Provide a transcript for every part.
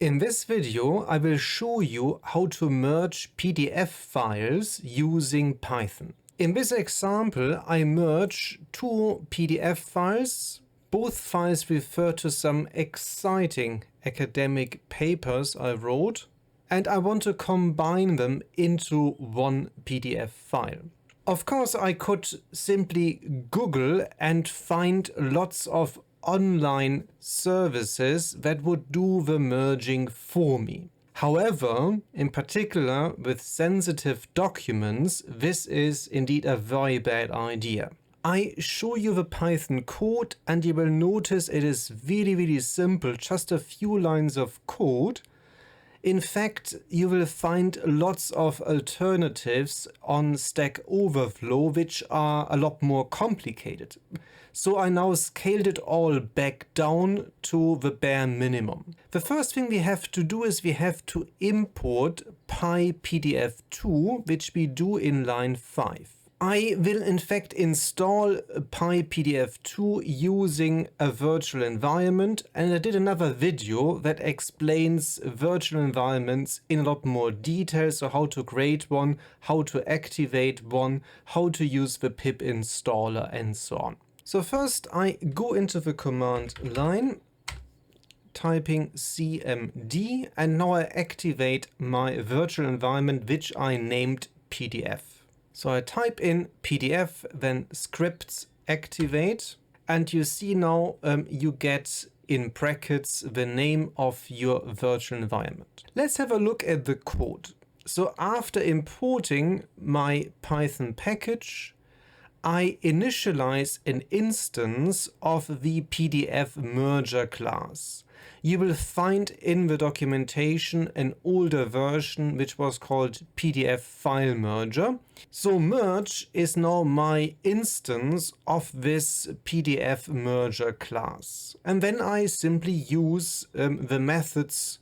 In this video, I will show you how to merge PDF files using Python. In this example, I merge two PDF files. Both files refer to some exciting academic papers I wrote, and I want to combine them into one PDF file. Of course, I could simply Google and find lots of online services that would do the merging for me. However, in particular with sensitive documents, this is indeed a very bad idea. I show you the Python code and you will notice it is really simple, just a few lines of code. In fact, you will find lots of alternatives on Stack Overflow which are a lot more complicated. So I now scaled it all back down to the bare minimum. The first thing we have to do is we have to import PyPDF2, which we do in line 5. I will in fact install PyPDF2 using a virtual environment, and I did another video that explains virtual environments in a lot more detail, so how to create one, how to activate one, how to use the pip installer and so on. So first I go into the command line, typing cmd, and now I activate my virtual environment which I named PDF. So I type in PDF, then scripts activate, and you see now you get in brackets the name of your virtual environment. Let's have a look at the code. So after importing my Python package, I initialize an instance of the PDF merger class. You will find in the documentation an older version which was called PDF file merger. So merge is now my instance of this PDF merger class. And then I simply use the methods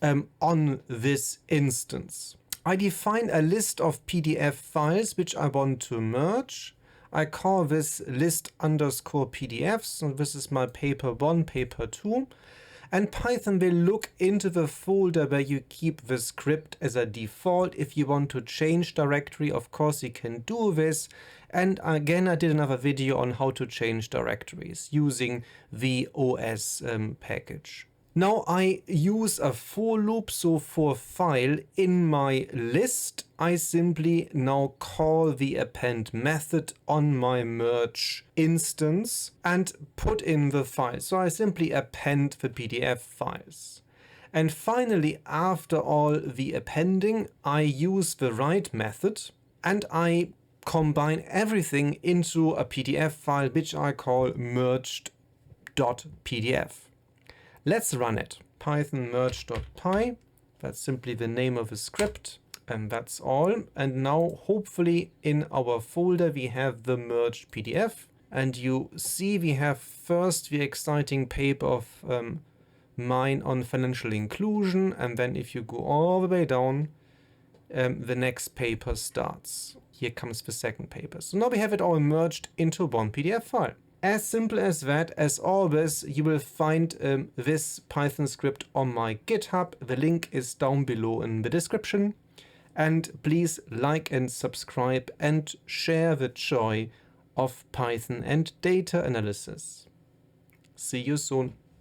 on this instance. I define a list of PDF files which I want to merge. I call this list underscore PDFs, and this is my paper 1, paper 2. And Python will look into the folder where you keep the script as a default. If you want to change directory, of course you can do this. And again, I did another video on how to change directories using the OS package. Now I use a for loop, so for file in my list, I simply now call the append method on my merge instance and put in the file. So I simply append the PDF files. And finally, after all the appending, I use the write method and I combine everything into a PDF file which I call merged.pdf. Let's run it. Python merge.py. That's simply the name of a script. And that's all. And now hopefully in our folder we have the merged PDF. And you see we have first the exciting paper of mine on financial inclusion. And then if you go all the way down, the next paper starts. Here comes the second paper. So now we have it all merged into one PDF file. As simple as that. As always, you will find this Python script on my GitHub. The link is down below in the description. And please like and subscribe and share the joy of Python and data analysis. See you soon.